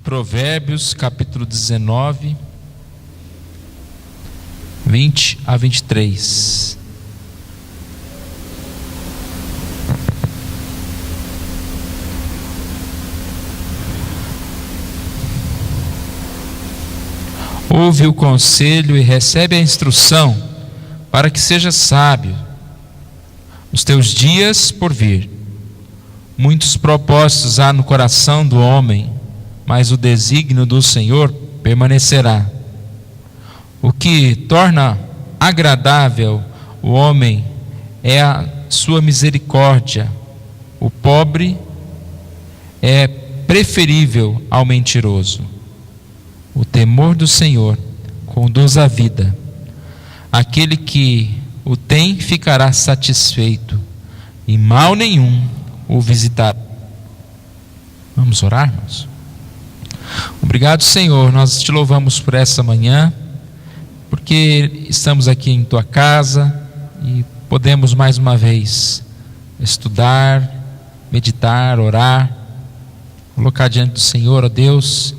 Provérbios, capítulo 19, 20 a 23. Ouve o conselho e recebe a instrução, para que seja sábio. Os teus dias por vir. Muitos propósitos há no coração do homem, mas o desígnio do Senhor permanecerá. O que torna agradável o homem é a sua misericórdia. O pobre é preferível ao mentiroso. O temor do Senhor conduz à vida. Aquele que o tem ficará satisfeito, e mal nenhum o visitará. Vamos orar, irmãos? Obrigado, Senhor, nós te louvamos por essa manhã, porque estamos aqui em tua casa e podemos mais uma vez estudar, meditar, orar, colocar diante do Senhor, ó Deus,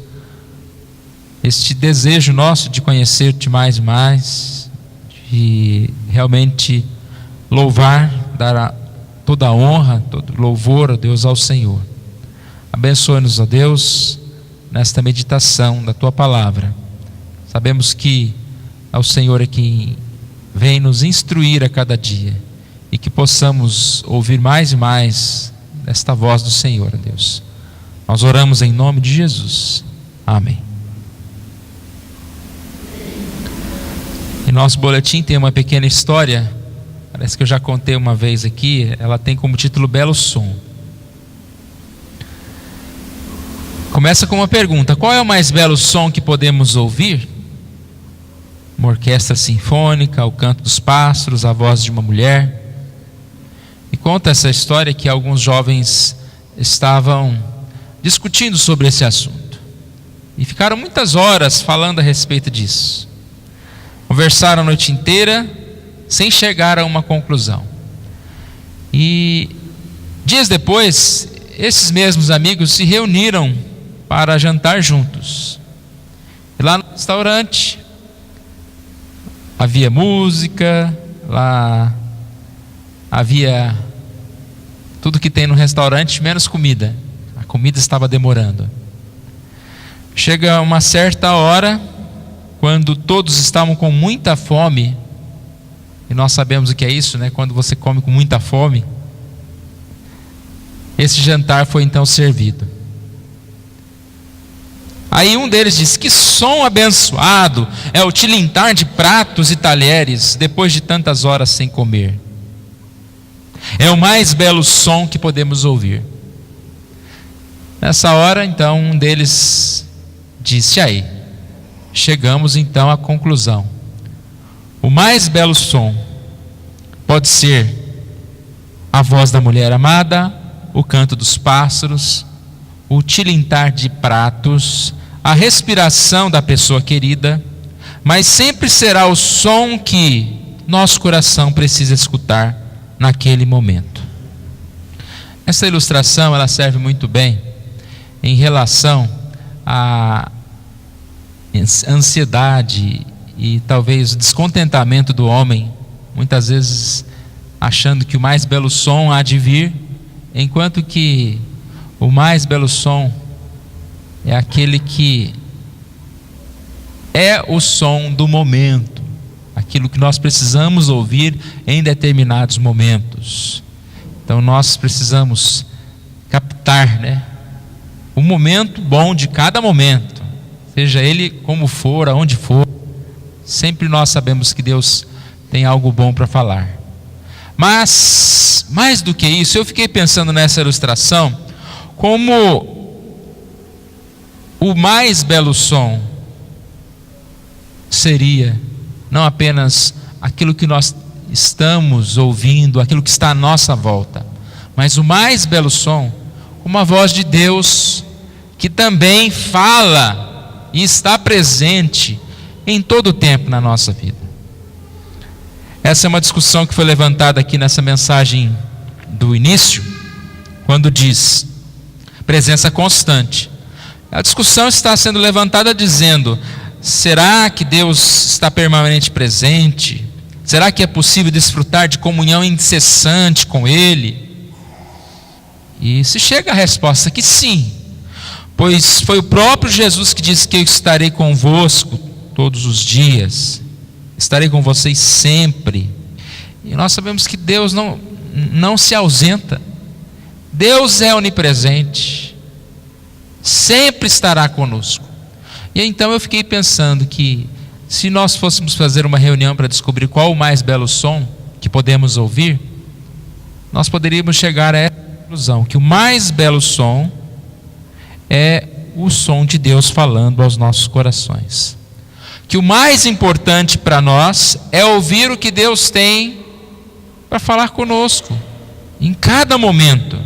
este desejo nosso de conhecer-te mais e mais, de realmente louvar, dar toda a honra, todo louvor, ó Deus, ao Senhor. Abençoe-nos, ó Deus, nesta meditação da tua palavra. Sabemos que é o Senhor que vem nos instruir a cada dia, e que possamos ouvir mais e mais esta voz do Senhor, ó Deus. Nós oramos em nome de Jesus. Amém. Em nosso boletim tem uma pequena história, parece que eu já contei uma vez aqui. Ela tem como título Belo Som. Começa com uma pergunta: qual é o mais belo som que podemos ouvir? Uma orquestra sinfônica, o canto dos pássaros, a voz de uma mulher. E conta essa história que alguns jovens estavam discutindo sobre esse assunto e ficaram muitas horas falando a respeito disso. Conversaram a noite inteira sem chegar a uma conclusão. E dias depois, esses mesmos amigos se reuniram para jantar juntos. E lá no restaurante havia música, lá havia tudo que tem no restaurante, menos comida. A comida estava demorando. Chega uma certa hora, quando todos estavam com muita fome, e nós sabemos o que é isso, né? Quando você come com muita fome. Esse jantar foi então servido. Aí um deles disse: que som abençoado é o tilintar de pratos e talheres depois de tantas horas sem comer. É o mais belo som que podemos ouvir. Nessa hora, então, um deles disse: aí, chegamos então à conclusão. O mais belo som pode ser a voz da mulher amada, o canto dos pássaros, o tilintar de pratos, a respiração da pessoa querida, mas sempre será o som que nosso coração precisa escutar naquele momento. Essa ilustração ela serve muito bem em relação à ansiedade e talvez o descontentamento do homem, muitas vezes achando que o mais belo som há de vir, enquanto que o mais belo som é aquele que é o som do momento, aquilo que nós precisamos ouvir em determinados momentos. Então nós precisamos captar, o momento bom de cada momento, seja ele como for, aonde for. Sempre nós sabemos que Deus tem algo bom para falar. Mas, mais do que isso, eu fiquei pensando nessa ilustração, como o mais belo som seria não apenas aquilo que nós estamos ouvindo, aquilo que está à nossa volta, mas o mais belo som, uma voz de Deus que também fala e está presente em todo o tempo na nossa vida. Essa é uma discussão que foi levantada aqui nessa mensagem do início, quando diz presença constante. A discussão está sendo levantada dizendo: será que Deus está permanentemente presente? Será que é possível desfrutar de comunhão incessante com Ele? E se chega à resposta que sim, pois foi o próprio Jesus que disse que eu estarei convosco todos os dias, estarei com vocês sempre. E nós sabemos que Deus não se ausenta. Deus é onipresente, sempre estará conosco. E então eu fiquei pensando que se nós fôssemos fazer uma reunião para descobrir qual o mais belo som que podemos ouvir, nós poderíamos chegar a essa conclusão, que o mais belo som é o som de Deus falando aos nossos corações. Que o mais importante para nós é ouvir o que Deus tem para falar conosco, em cada momento.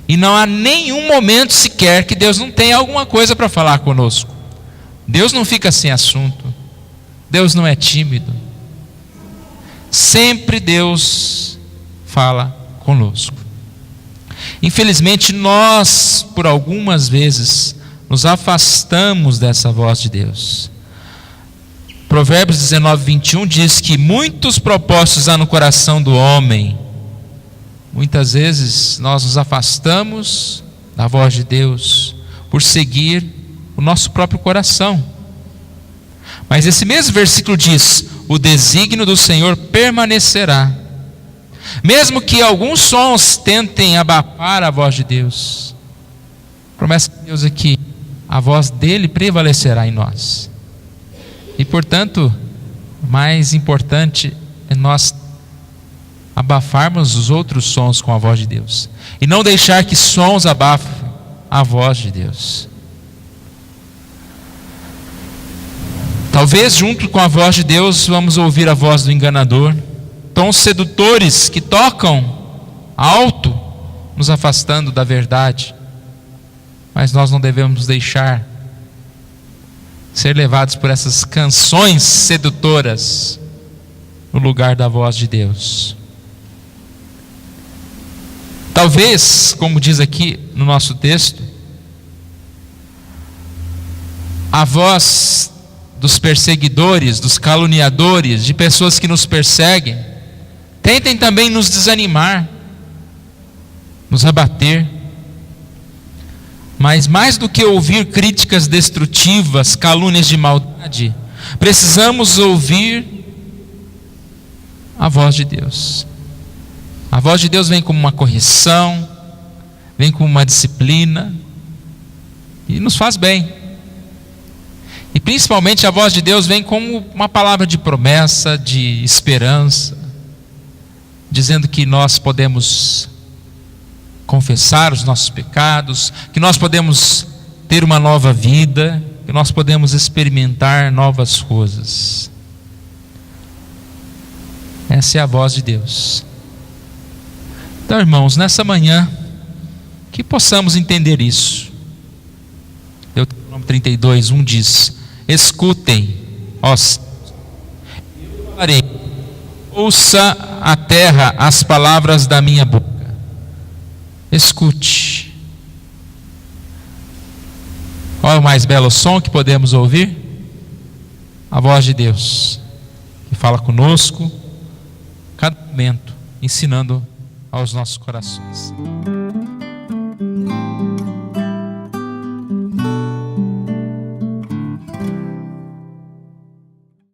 E não há nenhum momento sequer que Deus não tenha alguma coisa para falar conosco. Deus não fica sem assunto. Deus não é tímido. Sempre Deus fala conosco. Infelizmente nós, por algumas vezes, nos afastamos dessa voz de Deus. Provérbios 19:21 diz que muitos propósitos há no coração do homem. Muitas vezes nós nos afastamos da voz de Deus por seguir o nosso próprio coração. Mas esse mesmo versículo diz: o desígnio do Senhor permanecerá. Mesmo que alguns sons tentem abafar a voz de Deus, a promessa de Deus é que a voz dele prevalecerá em nós. E portanto, mais importante é nós abafarmos os outros sons com a voz de Deus, e não deixar que sons abafem a voz de Deus. Talvez junto com a voz de Deus vamos ouvir a voz do enganador, tons sedutores que tocam alto, nos afastando da verdade. Mas nós não devemos deixar ser levados por essas canções sedutoras no lugar da voz de Deus. Talvez, como diz aqui no nosso texto, a voz dos perseguidores, dos caluniadores, de pessoas que nos perseguem, tentem também nos desanimar, nos abater. Mas mais do que ouvir críticas destrutivas, calúnias de maldade, precisamos ouvir a voz de Deus. A voz de Deus vem como uma correção, vem como uma disciplina, e nos faz bem. E principalmente a voz de Deus vem como uma palavra de promessa, de esperança, dizendo que nós podemos confessar os nossos pecados, que nós podemos ter uma nova vida, que nós podemos experimentar novas coisas. Essa é a voz de Deus. Então, irmãos, nessa manhã, que possamos entender isso. Deuteronômio 32:1 diz: escutem, ó céus, eu falarei, ouça a terra as palavras da minha boca. Escute. Qual é o mais belo som que podemos ouvir? A voz de Deus, que fala conosco, cada momento, ensinando aos nossos corações.